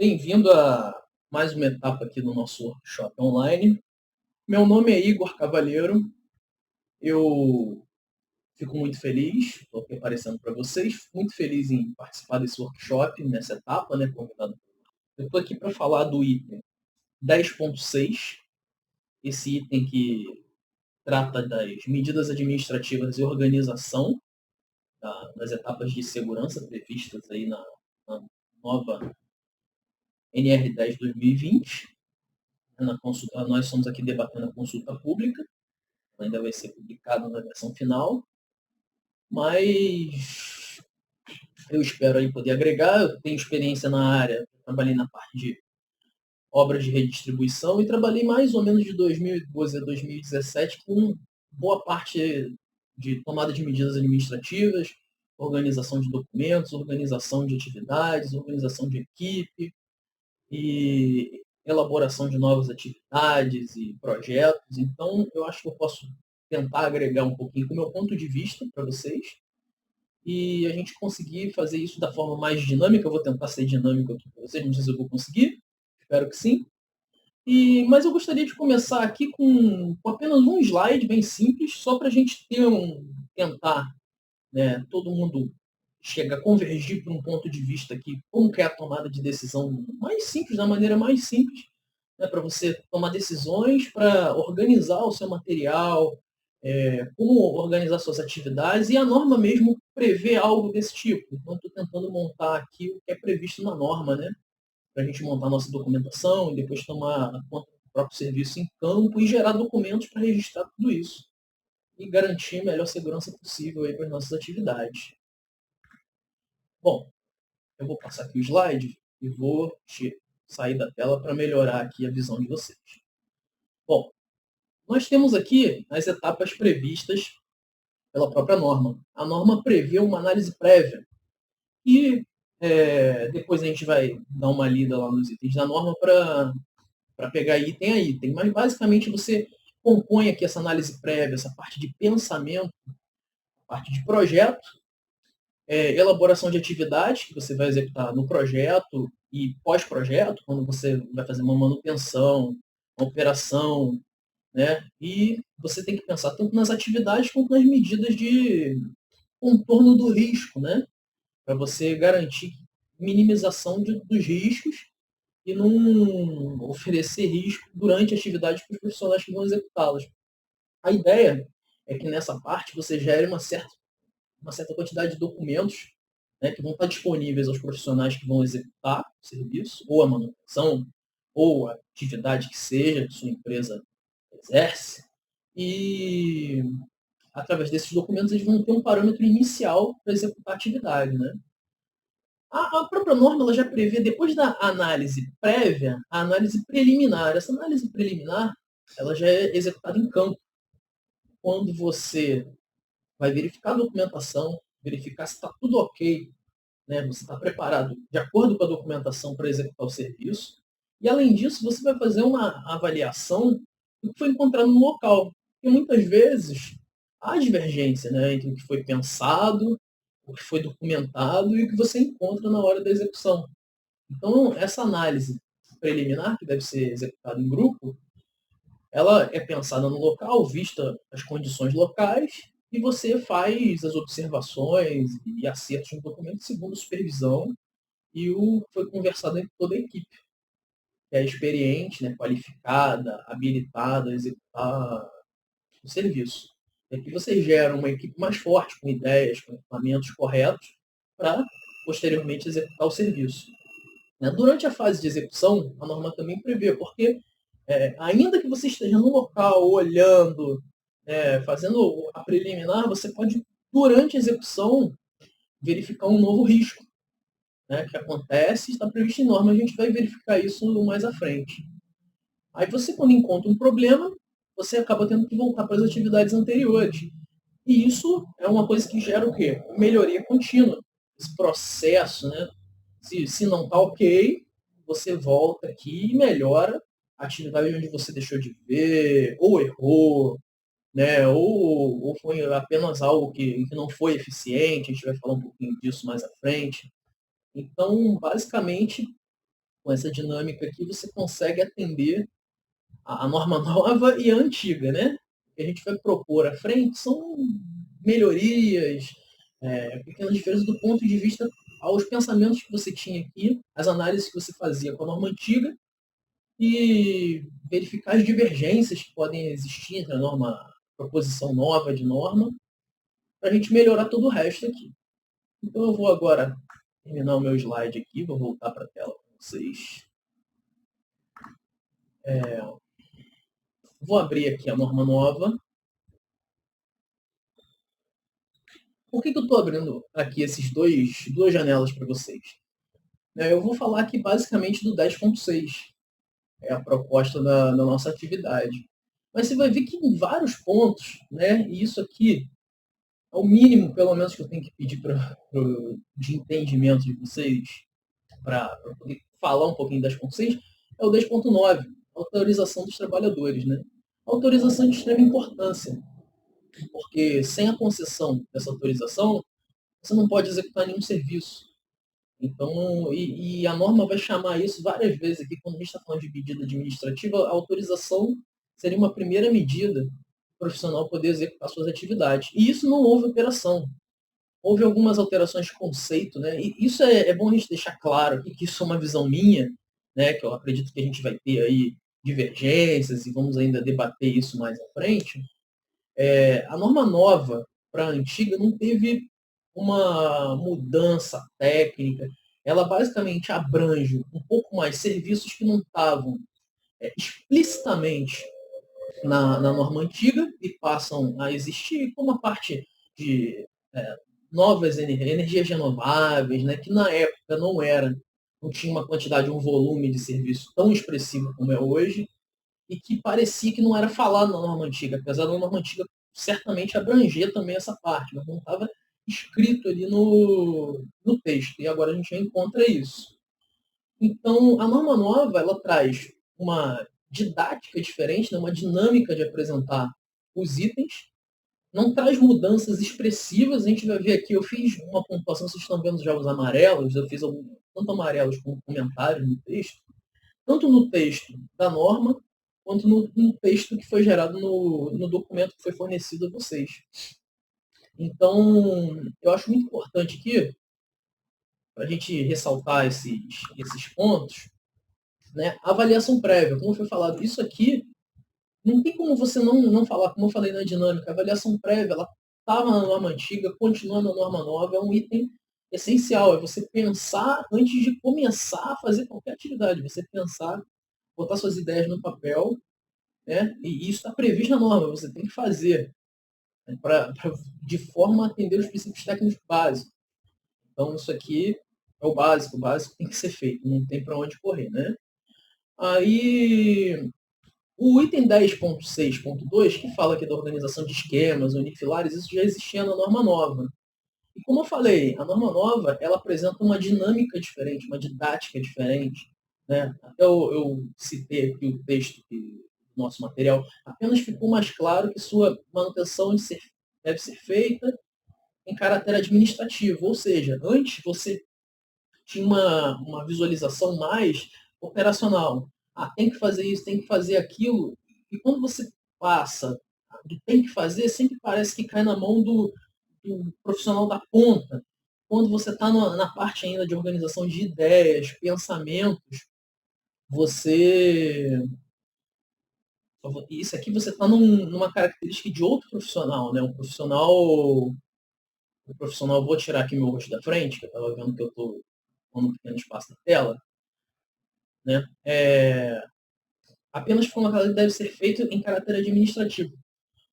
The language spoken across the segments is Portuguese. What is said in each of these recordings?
Bem-vindo a mais uma etapa aqui do nosso workshop online. Meu nome é Igor Cavalheiro. Eu fico muito feliz, estou aqui aparecendo para vocês, muito feliz em participar desse workshop, nessa etapa, né, convidado. Eu estou aqui para falar do item 10.6, esse item que trata das medidas administrativas e organização das etapas de segurança previstas aí na nova NR10 2020. Nós estamos aqui debatendo a consulta pública, ainda vai ser publicado na versão final, mas eu espero aí poder agregar. Eu tenho experiência na área, trabalhei na parte de obras de redistribuição e trabalhei mais ou menos de 2012 a 2017 com boa parte de tomada de medidas administrativas, organização de documentos, organização de atividades, organização de equipe e elaboração de novas atividades e projetos. Então, eu acho que eu posso tentar agregar um pouquinho com o meu ponto de vista para vocês e a gente conseguir fazer isso da forma mais dinâmica. Eu vou tentar ser dinâmico aqui para vocês, não sei se eu vou conseguir, espero que sim. Mas eu gostaria de começar aqui com apenas um slide bem simples, só para a gente tentar, né, todo mundo chega a convergir para um ponto de vista aqui, como que é a tomada de decisão mais simples, da maneira mais simples, né, para você tomar decisões, para organizar o seu material, como organizar suas atividades, e a norma mesmo prevê algo desse tipo. Então, estou tentando montar aqui o que é previsto na norma, né, para a gente montar a nossa documentação e depois tomar conta do próprio serviço em campo e gerar documentos para registrar tudo isso e garantir a melhor segurança possível aí para as nossas atividades. Bom, eu vou passar aqui o slide e vou sair da tela para melhorar aqui a visão de vocês. Bom, nós temos aqui as etapas previstas pela própria norma. A norma prevê uma análise prévia e depois a gente vai dar uma lida lá nos itens da norma para pegar item a item. Mas basicamente você compõe aqui essa análise prévia, essa parte de pensamento, parte de projeto, elaboração de atividades que você vai executar no projeto e pós-projeto, quando você vai fazer uma manutenção, uma operação, né? E você tem que pensar tanto nas atividades quanto nas medidas de contorno do risco, né? Para você garantir minimização dos riscos e não oferecer risco durante a atividade para os profissionais que vão executá-las. A ideia é que nessa parte você gere uma certa quantidade de documentos, né, que vão estar disponíveis aos profissionais que vão executar o serviço, ou a manutenção, ou a atividade que seja que sua empresa exerce, e através desses documentos eles vão ter um parâmetro inicial para executar a atividade. Né? A própria norma ela já prevê, depois da análise prévia, a análise preliminar. Essa análise preliminar ela já é executada em campo, quando você vai verificar a documentação, verificar se está tudo ok, né? Você está preparado de acordo com a documentação para executar o serviço. E, além disso, você vai fazer uma avaliação do que foi encontrado no local. E muitas vezes há divergência, né, entre o que foi pensado, o que foi documentado e o que você encontra na hora da execução. Então, essa análise preliminar, que deve ser executada em grupo, ela é pensada no local, vista as condições locais, e você faz as observações e acertos no documento segundo supervisão e o que foi conversado entre toda a equipe, que é experiente, né, qualificada, habilitada a executar o serviço. E aqui você gera uma equipe mais forte, com ideias, com equipamentos corretos, para posteriormente executar o serviço. Né? Durante a fase de execução, a norma também prevê, porque ainda que você esteja no local olhando, fazendo a preliminar, você pode, durante a execução, verificar um novo risco, né, que acontece, está previsto em norma, a gente vai verificar isso mais à frente. Aí você, quando encontra um problema, você acaba tendo que voltar para as atividades anteriores. E isso é uma coisa que gera o quê? Melhoria contínua. Esse processo, né? Se não está ok, você volta aqui e melhora a atividade onde você deixou de ver, ou errou, né? Ou foi apenas algo que não foi eficiente, a gente vai falar um pouquinho disso mais à frente. Então, basicamente, com essa dinâmica aqui, você consegue atender a norma nova e a antiga, né? O que a gente vai propor à frente são melhorias, pequenas diferenças do ponto de vista aos pensamentos que você tinha aqui, as análises que você fazia com a norma antiga e verificar as divergências que podem existir entre a norma, proposição nova de norma, para a gente melhorar todo o resto aqui. Então eu vou agora terminar o meu slide aqui, vou voltar para a tela para vocês. Vou abrir aqui a norma nova. Por que eu estou abrindo aqui esses duas janelas para vocês? Eu vou falar aqui basicamente do 10.6, é a proposta da nossa atividade. Mas você vai ver que em vários pontos, né, e isso aqui é o mínimo, pelo menos, que eu tenho que pedir de entendimento de vocês, para poder falar um pouquinho 10.6, é o 10.9, autorização dos trabalhadores. Né? Autorização de extrema importância, porque sem a concessão dessa autorização, você não pode executar nenhum serviço. Então, e a norma vai chamar isso várias vezes aqui, quando a gente está falando de medida administrativa, a autorização seria uma primeira medida para o profissional poder executar suas atividades. E isso não houve operação. Houve algumas alterações de conceito, né? E isso é bom a gente deixar claro aqui, que isso é uma visão minha, né? Que eu acredito que a gente vai ter aí divergências e vamos ainda debater isso mais à frente. A norma nova para a antiga não teve uma mudança técnica. Ela basicamente abrange um pouco mais serviços que não estavam explicitamente na norma antiga e passam a existir, como a parte de novas energias renováveis, né, que na época não tinha uma quantidade, um volume de serviço tão expressivo como é hoje, e que parecia que não era falado na norma antiga, apesar da norma antiga certamente abranger também essa parte, mas não estava escrito ali no texto, e agora a gente já encontra isso. Então, a norma nova, ela traz uma didática diferente, né, uma dinâmica de apresentar os itens, não traz mudanças expressivas, a gente vai ver aqui, eu fiz uma pontuação, vocês estão vendo já os amarelos, eu fiz tanto amarelos como comentários no texto, tanto no texto da norma, quanto no texto que foi gerado no documento que foi fornecido a vocês. Então, eu acho muito importante aqui, para a gente ressaltar esses pontos, né, a avaliação prévia, como foi falado, isso aqui não tem como você não falar, como eu falei na dinâmica, a avaliação prévia, ela estava na norma antiga, continua na norma nova, é um item essencial, é você pensar antes de começar a fazer qualquer atividade, você pensar, botar suas ideias no papel, né, e isso está previsto na norma, você tem que fazer, né, de forma a atender os princípios técnicos básicos. Então, isso aqui é o básico tem que ser feito, não tem para onde correr, né? Aí, o item 10.6.2, que fala aqui da organização de esquemas, unifilares, isso já existia na norma nova. E como eu falei, a norma nova, ela apresenta uma dinâmica diferente, uma didática diferente. Né? Até eu citei aqui o texto do nosso material, apenas ficou mais claro que sua manutenção deve ser feita em caráter administrativo, ou seja, antes você tinha uma visualização mais operacional. Tem que fazer isso, tem que fazer aquilo. E quando você passa do tem que fazer, sempre parece que cai na mão do profissional da ponta. Quando você está na parte ainda de organização de ideias, pensamentos, você. Isso aqui você está numa característica de outro profissional, né? O profissional, vou tirar aqui meu rosto da frente, que eu estava vendo que eu estou com um pequeno espaço na tela. Né? Apenas por uma causa que deve ser feito em caráter administrativo.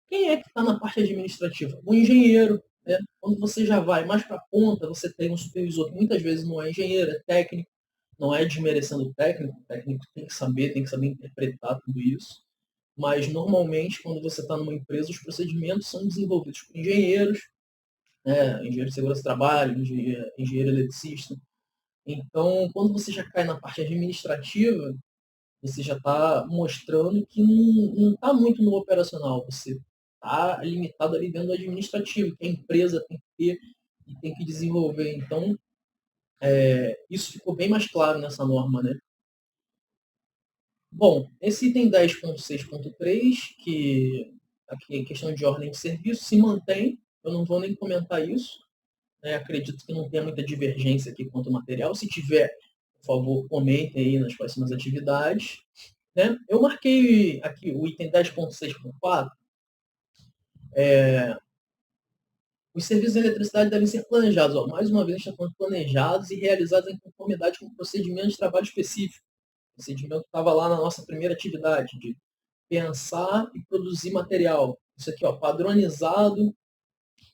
Quem é que está na parte administrativa? O engenheiro. Né? Quando você já vai mais para a ponta, você tem um supervisor que muitas vezes não é engenheiro, é técnico, não é desmerecendo o técnico tem que saber interpretar tudo isso. Mas, normalmente, quando você está numa empresa, os procedimentos são desenvolvidos por engenheiros, né? Engenheiro de segurança do trabalho, engenheiro eletricista. Então, quando você já cai na parte administrativa, você já está mostrando que não está muito no operacional, você está limitado ali dentro do administrativo, que a empresa tem que ter e tem que desenvolver. Então, isso ficou bem mais claro nessa norma, né? Bom, esse item 10.6.3, que aqui é questão de ordem de serviço, se mantém. Eu não vou nem comentar isso, né? Acredito que não tenha muita divergência aqui quanto ao material. Se tiver, por favor, comentem aí nas próximas atividades. Né? Eu marquei aqui o item 10.6.4. Os serviços de eletricidade devem ser planejados. Ó, mais uma vez, a gente está falando planejados e realizados em conformidade com o procedimento de trabalho específico. O procedimento estava lá na nossa primeira atividade, de pensar e produzir material. Isso aqui, ó, padronizado,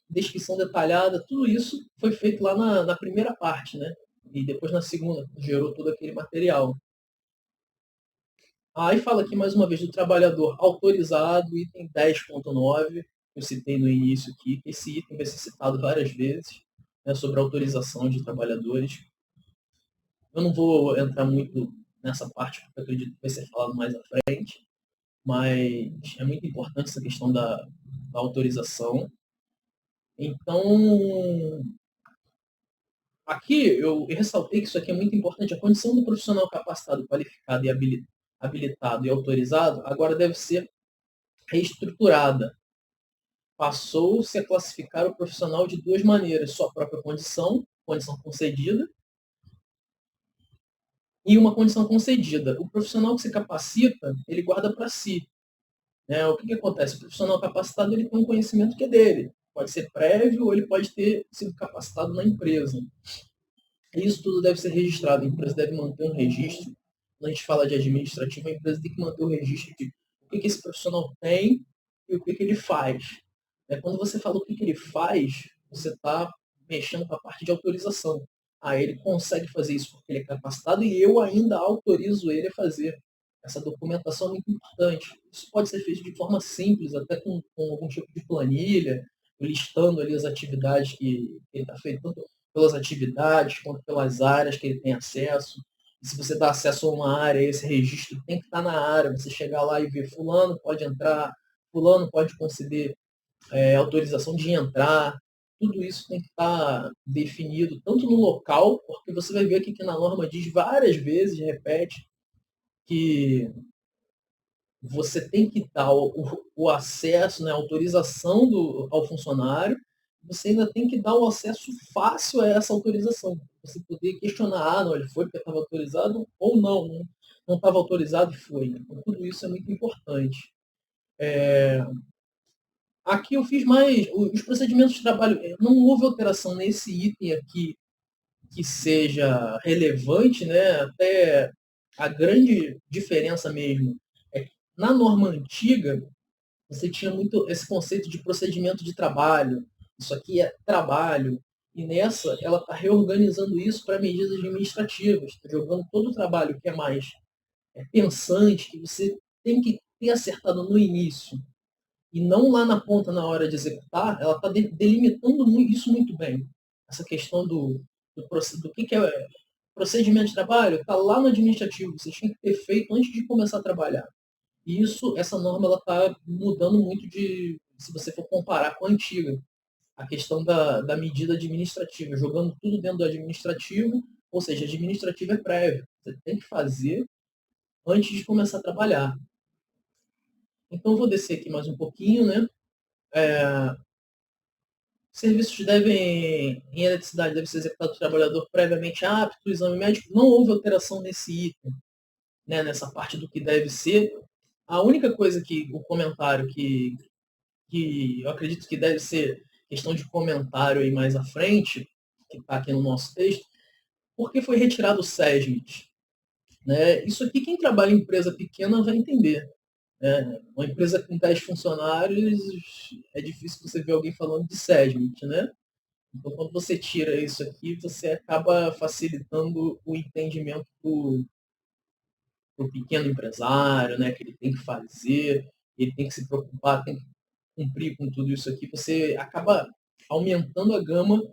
descrição detalhada, tudo isso foi feito lá na primeira parte, né? E depois na segunda, gerou todo aquele material. Aí fala aqui mais uma vez do trabalhador autorizado, item 10.9, que eu citei no início aqui, que esse item vai ser citado várias vezes, né, sobre a autorização de trabalhadores. Eu não vou entrar muito nessa parte, porque eu acredito que vai ser falado mais à frente, mas é muito importante essa questão da autorização. Então, aqui eu ressaltei que isso aqui é muito importante. A condição do profissional capacitado, qualificado e habilitado e autorizado agora deve ser reestruturada. Passou-se a classificar o profissional de duas maneiras: sua própria condição, condição concedida, e uma condição concedida. O profissional que se capacita, ele guarda para si. Né? O que acontece? O profissional capacitado, ele tem um conhecimento que é dele. Pode ser prévio ou ele pode ter sido capacitado na empresa. Isso tudo deve ser registrado. A empresa deve manter um registro. Quando a gente fala de administrativo, a empresa tem que manter o registro de o que esse profissional tem e o que ele faz. Quando você fala o que ele faz, você está mexendo com a parte de autorização. Ele consegue fazer isso porque ele é capacitado e eu ainda autorizo ele a fazer. Essa documentação é muito importante. Isso pode ser feito de forma simples, até com algum tipo de planilha, listando ali as atividades que ele está feito, tanto pelas atividades quanto pelas áreas que ele tem acesso. E se você dá acesso a uma área, esse registro tem que estar na área. Você chegar lá e ver fulano pode entrar, fulano pode conceder autorização de entrar, tudo isso tem que estar definido, tanto no local, porque você vai ver aqui que na norma diz várias vezes, repete, que você tem que dar o acesso, né, a autorização ao funcionário, você ainda tem que dar o acesso fácil a essa autorização. Você poder questionar, não, ele foi porque estava autorizado ou não estava autorizado e foi. Então, tudo isso é muito importante. Aqui eu fiz mais os procedimentos de trabalho. Não houve alteração nesse item aqui que seja relevante, né? Até a grande diferença mesmo é que na norma antiga você tinha muito esse conceito de procedimento de trabalho. Isso aqui é trabalho. E nessa, ela está reorganizando isso para medidas administrativas, está jogando todo o trabalho que é mais pensante, que você tem que ter acertado no início, e não lá na ponta na hora de executar, ela está delimitando isso muito bem. Essa questão do que é procedimento de trabalho, está lá no administrativo, você tinha que ter feito antes de começar a trabalhar. E essa norma está mudando muito se você for comparar com a antiga, a questão da medida administrativa, jogando tudo dentro do administrativo, ou seja, administrativo é prévio, você tem que fazer antes de começar a trabalhar. Então, eu vou descer aqui mais um pouquinho, né? Serviços em eletricidade devem ser executados pelo trabalhador previamente apto ao exame médico. Não houve alteração nesse item, né, nessa parte do que deve ser. A única coisa que o comentário que eu acredito que deve ser questão de comentário aí mais à frente, que está aqui no nosso texto, porque foi retirado o SESMIT. Né? Isso aqui, quem trabalha em empresa pequena vai entender. Né? Uma empresa com 10 funcionários, é difícil você ver alguém falando de SESMIT, né? Então, quando você tira isso aqui, você acaba facilitando o entendimento do pequeno empresário, né, que ele tem que fazer, ele tem que se preocupar, tem que cumprir com tudo isso aqui. Você acaba aumentando a gama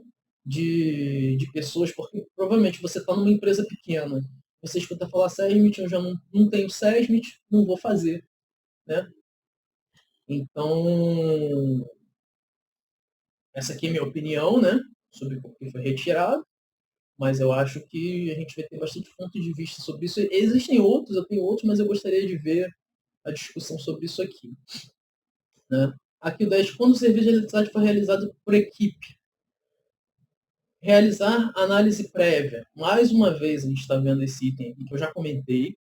de pessoas, porque provavelmente você está numa empresa pequena, você escuta falar SESMIT, eu já não tenho SESMIT, não vou fazer. Né? Então, essa aqui é a minha opinião, né, sobre o que foi retirado. mas eu acho que a gente vai ter bastante pontos de vista sobre isso. Existem outros, eu tenho outros, mas eu gostaria de ver a discussão sobre isso aqui. Né? Aqui o 10, quando o serviço de eletricidade for realizado por equipe, realizar análise prévia. Mais uma vez a gente está vendo esse item aqui que eu já comentei,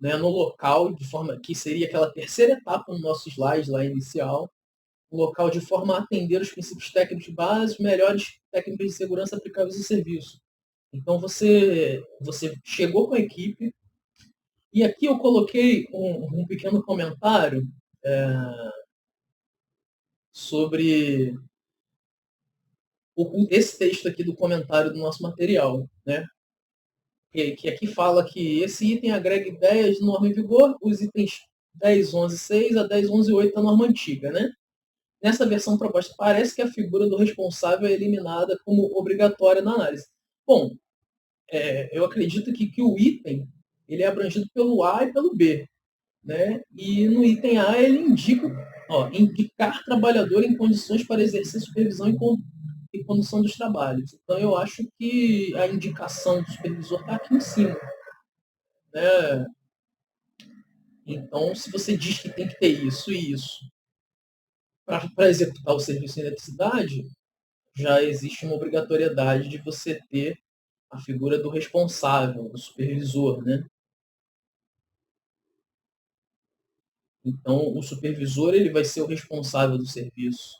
né, no local, de forma que seria aquela terceira etapa no nosso slide lá inicial, o local de forma a atender os princípios técnicos básicos, melhores técnicas de segurança aplicáveis ao serviço. Então você chegou com a equipe, e aqui eu coloquei um pequeno comentário sobre esse texto aqui do comentário do nosso material, né? Que aqui fala que esse item agrega ideias de norma em vigor, os itens 10.11.6 a 10.11.8 da norma antiga, né? Nessa versão proposta, parece que a figura do responsável é eliminada como obrigatória na análise. Bom, eu acredito que o item ele é abrangido pelo A e pelo B, né? E no item A ele indica, indicar trabalhador em condições para exercer supervisão e condução dos trabalhos. Então eu acho que a indicação do supervisor está aqui em cima, né? Então, se você diz que tem que ter isso e isso para executar o serviço de eletricidade, já existe uma obrigatoriedade de você ter a figura do responsável, do supervisor, né? Então, o supervisor ele vai ser o responsável do serviço,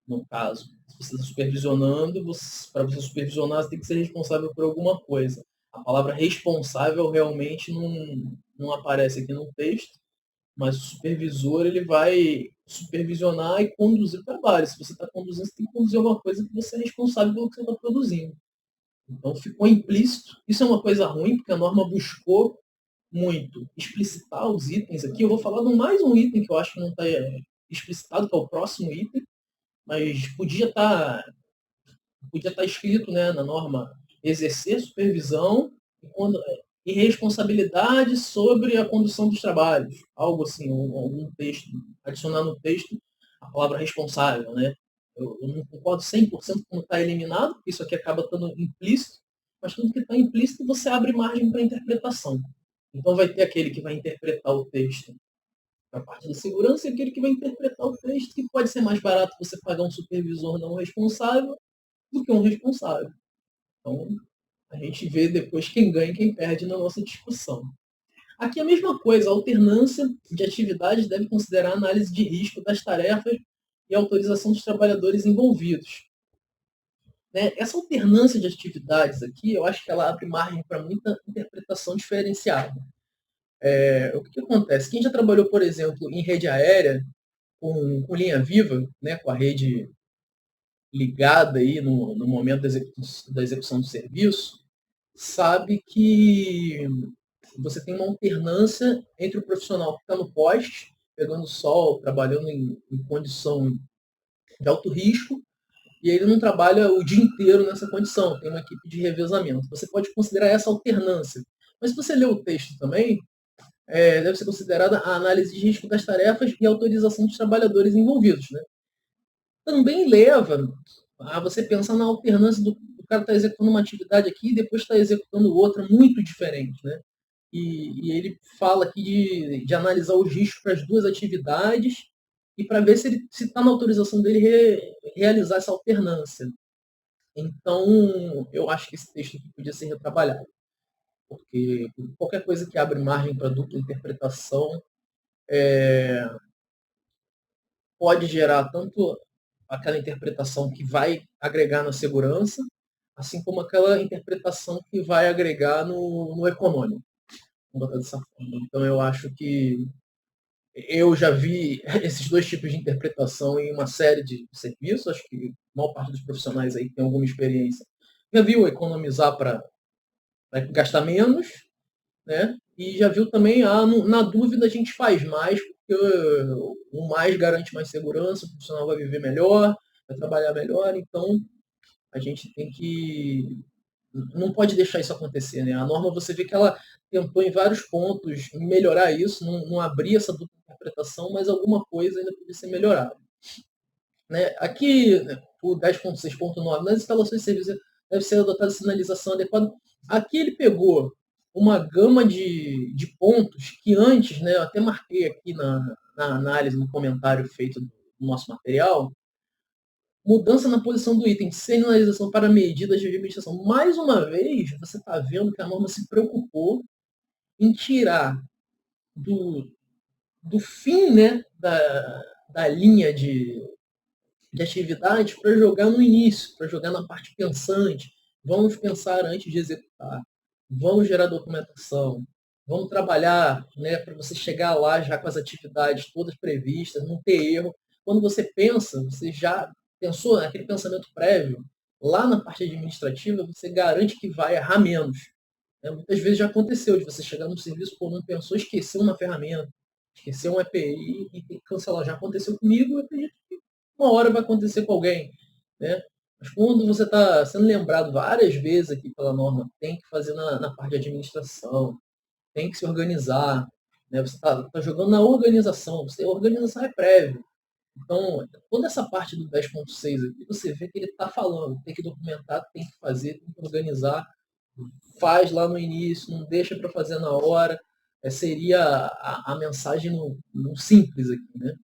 no caso. Se você está supervisionando, para você supervisionar, você tem que ser responsável por alguma coisa. A palavra responsável realmente não aparece aqui no texto, mas o supervisor ele vai supervisionar e conduzir o trabalho. Se você está conduzindo, você tem que conduzir alguma coisa que você é responsável pelo que você está produzindo. Então ficou implícito. Isso é uma coisa ruim, porque a norma buscou muito explicitar os itens aqui. Eu vou falar de mais um item que eu acho que não está explicitado, que é o próximo item, mas podia estar escrito, né, na norma exercer supervisão e responsabilidade sobre a condução dos trabalhos. Algo assim, algum texto, adicionar no texto a palavra responsável, né? Eu não concordo 100% como está eliminado, porque isso aqui acaba estando implícito, mas tudo que está implícito você abre margem para interpretação. Então vai ter aquele que vai interpretar o texto a parte da segurança e aquele que vai interpretar o texto, que pode ser mais barato você pagar um supervisor não responsável do que um responsável. Então, a gente vê depois quem ganha e quem perde na nossa discussão. Aqui a mesma coisa, a alternância de atividades deve considerar a análise de risco das tarefas e a autorização dos trabalhadores envolvidos. Né? Essa alternância de atividades aqui, eu acho que ela abre margem para muita interpretação diferenciada. O que acontece? Quem já trabalhou, por exemplo, em rede aérea, com linha viva, né, com a rede ligada aí no momento da execução do serviço, sabe que você tem uma alternância entre o profissional que está no poste, pegando sol, trabalhando em condição de alto risco, e ele não trabalha o dia inteiro nessa condição, tem uma equipe de revezamento. Você pode considerar essa alternância. Mas se você ler o texto também, deve ser considerada a análise de risco das tarefas e a autorização dos trabalhadores envolvidos. Né? Também leva a você pensar na alternância do cara estar executando uma atividade aqui e depois está executando outra muito diferente. Né? E ele fala aqui de analisar os riscos para as duas atividades e para ver se está na autorização dele realizar essa alternância. Então, eu acho que esse texto aqui podia ser retrabalhado, porque qualquer coisa que abre margem para dupla interpretação pode gerar tanto aquela interpretação que vai agregar na segurança, assim como aquela interpretação que vai agregar no econômico. Vamos botar dessa forma. Então, eu acho que eu já vi esses dois tipos de interpretação em uma série de serviços. Acho que a maior parte dos profissionais aí tem alguma experiência. Já viu economizar para gastar menos, né? E já viu também, na dúvida a gente faz mais, porque o mais garante mais segurança, o profissional vai viver melhor, vai trabalhar melhor, então a gente tem que... Não pode deixar isso acontecer, né? A norma, você vê que ela tentou em vários pontos melhorar isso, não abrir essa dupla interpretação, mas alguma coisa ainda podia ser melhorada. Né? Aqui, o 10.6.9, nas instalações de serviço deve ser adotada sinalização adequada. Aqui ele pegou uma gama de pontos que antes, né, eu até marquei aqui na análise, no comentário feito do nosso material, mudança na posição do item, sinalização para medidas de administração. Mais uma vez, você está vendo que a norma se preocupou em tirar do fim, né, da linha de atividade para jogar no início, para jogar na parte pensante. Vamos pensar antes de executar. Vamos gerar documentação. Vamos trabalhar, né, para você chegar lá já com as atividades todas previstas, não ter erro. Quando você pensa, você já pensou naquele pensamento prévio, lá na parte administrativa, você garante que vai errar menos. Muitas vezes já aconteceu de você chegar no serviço, pô, não pensou, esqueceu uma ferramenta, esqueceu um EPI e tem que cancelar. Já aconteceu comigo, eu acredito que uma hora vai acontecer com alguém, né? Mas quando você está sendo lembrado várias vezes aqui pela norma, tem que fazer na parte de administração, tem que se organizar, né? Você está jogando na organização, a organização é prévia. Então, toda essa parte do 10.6 aqui, você vê que ele está falando, tem que documentar, tem que fazer, tem que organizar, faz lá no início, não deixa para fazer na hora. Seria a mensagem no simples aqui, né?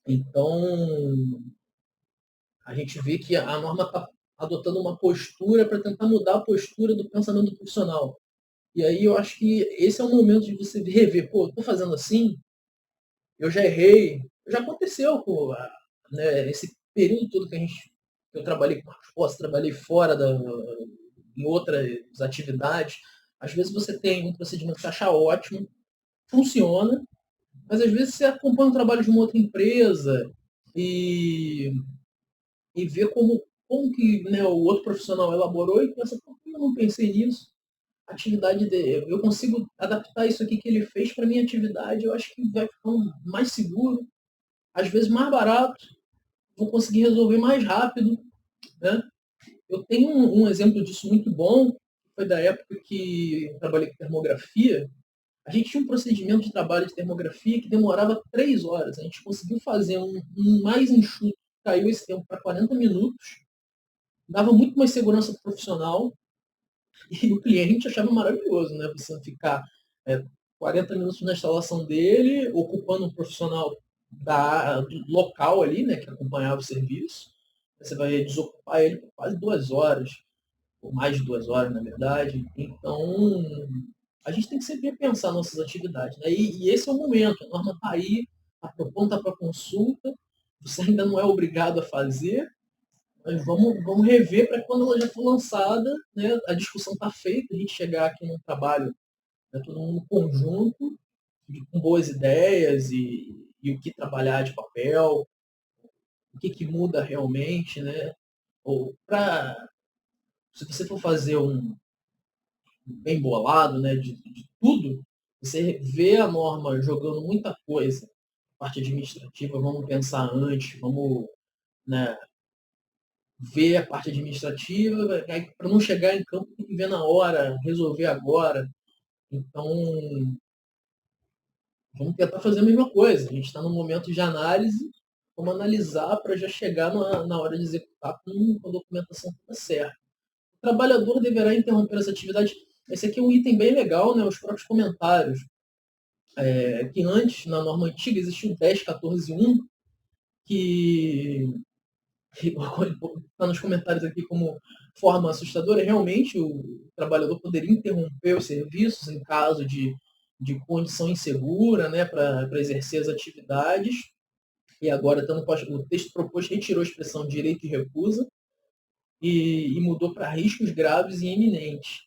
Então, a gente vê que a norma está adotando uma postura para tentar mudar a postura do pensamento profissional. E aí eu acho que esse é o momento de você rever, pô, estou fazendo assim, eu já errei, já aconteceu, pô, né, esse período todo que eu trabalhei com Marcos Posse, trabalhei fora em outras atividades, às vezes você tem um procedimento que você acha ótimo, funciona, mas às vezes você acompanha o trabalho de uma outra empresa e ver como que, né, o outro profissional elaborou e pensa, por que eu não pensei nisso? Atividade dele, eu consigo adaptar isso aqui que ele fez para minha atividade, eu acho que vai ficar mais seguro, às vezes mais barato, vou conseguir resolver mais rápido, né? Eu tenho um exemplo disso muito bom, foi da época que eu trabalhei com termografia. A gente tinha um procedimento de trabalho de termografia que demorava 3 horas. A gente conseguiu fazer um mais enxuto, caiu esse tempo para 40 minutos, dava muito mais segurança profissional e o cliente achava maravilhoso, né? Você ficar 40 minutos na instalação dele, ocupando um profissional do local ali, né, que acompanhava o serviço. Você vai desocupar ele por quase 2 horas, ou mais de 2 horas, na verdade. Então, a gente tem que sempre repensar nossas atividades, né? E esse é o momento, a norma está aí, está pronta para consulta, você ainda não é obrigado a fazer, mas vamos rever para quando ela já for lançada, né, a discussão está feita, a gente chegar aqui num trabalho, né, todo mundo conjunto, com boas ideias e o que trabalhar de papel, o que muda realmente, né? Ou se você for fazer um bem bolado, né, de tudo, você vê a norma jogando muita coisa, parte administrativa, vamos pensar antes, vamos, né, ver a parte administrativa, para não chegar em campo tem que ver na hora, resolver agora. Então, vamos tentar fazer a mesma coisa. A gente está no momento de análise, vamos analisar para já chegar na hora de executar com a documentação toda certa. O trabalhador deverá interromper essa atividade. Esse aqui é um item bem legal, né? Os próprios comentários. Que antes, na norma antiga, existia o 10.14.1, que está nos comentários aqui como forma assustadora. Realmente, o trabalhador poderia interromper os serviços em caso de condição insegura, né, para exercer as atividades. E agora, o texto proposto retirou a expressão direito de recusa e mudou para riscos graves e iminentes.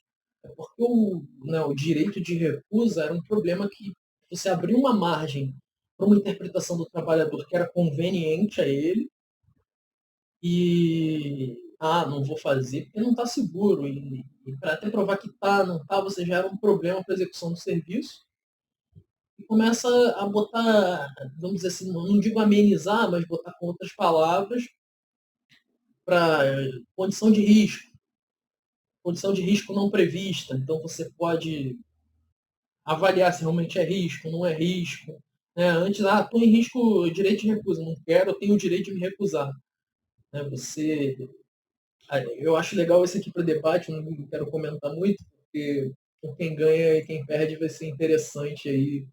Porque o direito de recusa era um problema que você abriu uma margem para uma interpretação do trabalhador que era conveniente a ele e não vou fazer porque não está seguro. E para até provar que está, não está, você gera um problema para a execução do serviço e começa a botar, vamos dizer assim, não digo amenizar, mas botar com outras palavras para condição de risco não prevista. Então você pode avaliar se realmente é risco, não é risco. Né? Antes, estou em risco, direito de recusa, não quero, eu tenho o direito de me recusar. Né? Você Eu acho legal esse aqui para debate, não quero comentar muito, porque por quem ganha e quem perde vai ser interessante aí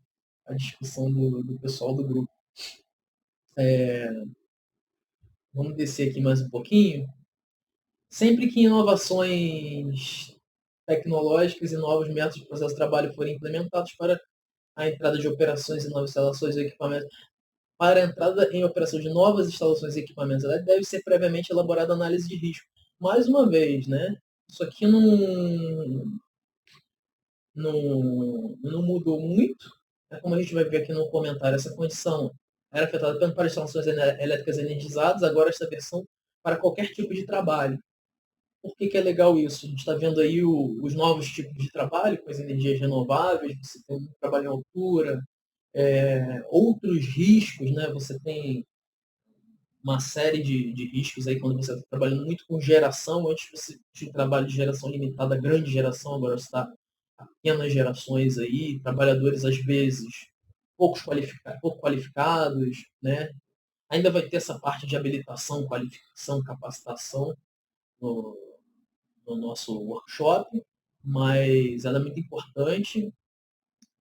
a discussão do pessoal do grupo. Vamos descer aqui mais um pouquinho. Sempre que inovações tecnológicas e novos métodos de processo de trabalho forem implementados para a entrada de operações e novas instalações e equipamentos, para a entrada em operação de novas instalações e equipamentos, deve ser previamente elaborada análise de risco. Mais uma vez, né? Isso aqui não mudou muito. É como a gente vai ver aqui no comentário, essa condição era afetada tanto para instalações elétricas energizadas, agora essa versão para qualquer tipo de trabalho. Por que é legal isso? A gente está vendo aí os novos tipos de trabalho com as energias renováveis, você tem um trabalho em altura, outros riscos, né? Você tem uma série de riscos aí quando você está trabalhando muito com geração. Antes você tinha trabalho de geração limitada, grande geração, agora você está pequenas gerações aí, trabalhadores às vezes pouco qualificados, né? Ainda vai ter essa parte de habilitação, qualificação, capacitação no, no nosso workshop, mas ela é muito importante.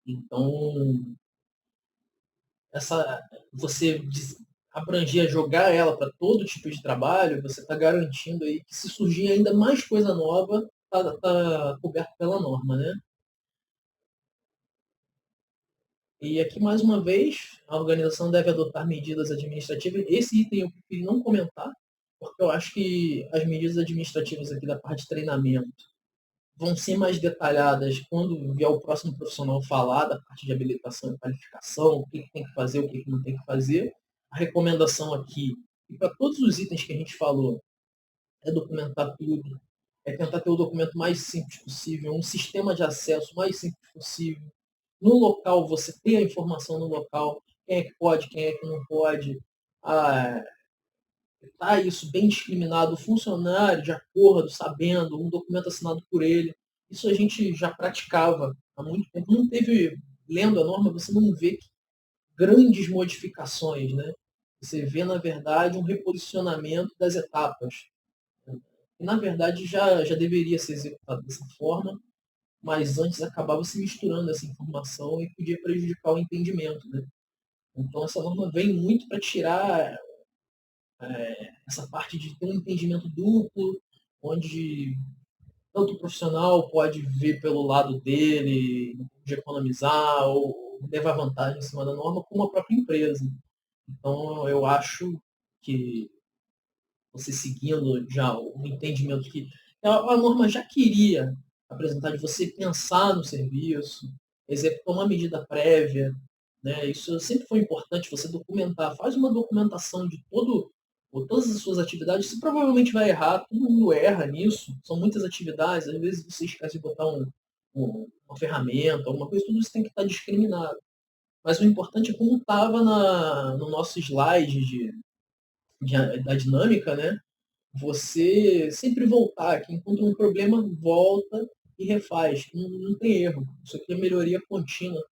Então, você abranger, jogar ela para todo tipo de trabalho, você está garantindo aí que se surgir ainda mais coisa nova, tá coberto pela norma, né? E aqui, mais uma vez, a organização deve adotar medidas administrativas. Esse item eu prefiro não comentar, porque eu acho que as medidas administrativas aqui da parte de treinamento vão ser mais detalhadas quando vier o próximo profissional falar da parte de habilitação e qualificação, o que tem que fazer, o que não tem que fazer. A recomendação aqui, e para todos os itens que a gente falou, é documentar tudo, é tentar ter o documento mais simples possível, um sistema de acesso mais simples possível. No local, você ter a informação no local, quem é que pode, quem é que não pode. Ah, tá isso bem discriminado, o funcionário de acordo, sabendo, um documento assinado por ele. Isso a gente já praticava há muito tempo. Não teve, lendo a norma, você não vê grandes modificações, né? Você vê, na verdade, um reposicionamento das etapas. E, na verdade, já deveria ser executado dessa forma, mas antes acabava se misturando essa informação e podia prejudicar o entendimento, né? Então, essa norma vem muito para tirar essa parte de ter um entendimento duplo, onde tanto o profissional pode ver pelo lado dele, de economizar ou levar vantagem em cima da norma, como a própria empresa. Então, eu acho que você seguindo já um entendimento que a norma já queria apresentar, de você pensar no serviço, executar uma medida prévia, né? Isso sempre foi importante, você documentar, faz uma documentação de ou todas as suas atividades. Você provavelmente vai errar, todo mundo erra nisso, são muitas atividades, às vezes você esquece de botar uma ferramenta, alguma coisa, tudo isso tem que estar discriminado. Mas o importante é como estava no nosso slide da dinâmica, né? Você sempre voltar, que encontra um problema, volta e refaz. Não tem erro. Isso aqui é melhoria contínua.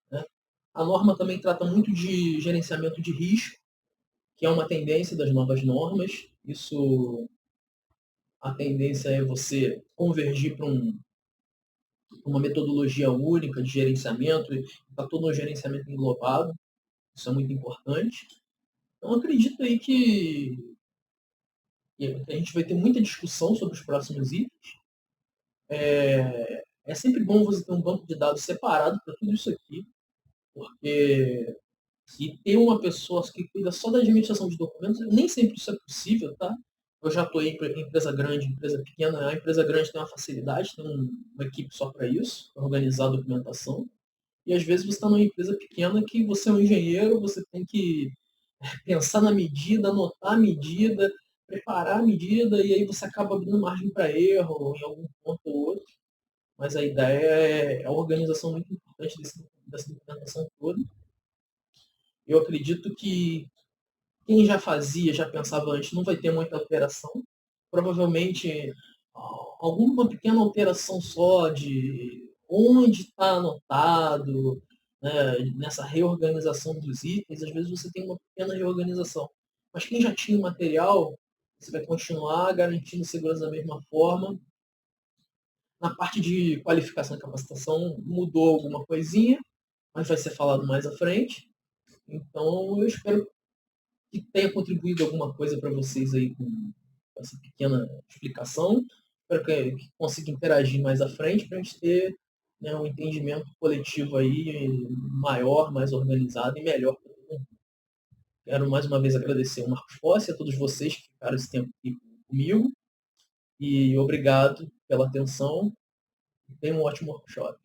Né? A norma também trata muito de gerenciamento de risco, que é uma tendência das novas normas. Isso, a tendência é você convergir para uma metodologia única de gerenciamento, e para todo o gerenciamento englobado. Isso é muito importante. Então, acredito aí que a gente vai ter muita discussão sobre os próximos itens. É sempre bom você ter um banco de dados separado para tudo isso aqui, porque se ter uma pessoa que cuida só da administração de documentos, nem sempre isso é possível, tá? Eu já estou em empresa grande, empresa pequena. A empresa grande tem uma facilidade, tem uma equipe só para isso, para organizar a documentação. E às vezes você está numa empresa pequena que você é um engenheiro, você tem que pensar na medida, anotar a medida, preparar a medida, e aí você acaba abrindo margem para erro em algum ponto ou outro. Mas a ideia é a organização muito importante dessa documentação toda. Eu acredito que quem já fazia, já pensava antes, não vai ter muita alteração. Provavelmente alguma pequena alteração só de onde está anotado, né, nessa reorganização dos itens. Às vezes você tem uma pequena reorganização. Mas quem já tinha o material, você vai continuar garantindo segurança da mesma forma. Na parte de qualificação e capacitação, mudou alguma coisinha, mas vai ser falado mais à frente. Então, eu espero que tenha contribuído alguma coisa para vocês aí com essa pequena explicação. Espero que consiga interagir mais à frente para a gente ter, né, um entendimento coletivo aí maior, mais organizado e melhor. Quero mais uma vez agradecer ao Marcos Possi, a todos vocês que ficaram esse tempo aqui comigo. E obrigado pela atenção. Tenham um ótimo workshop.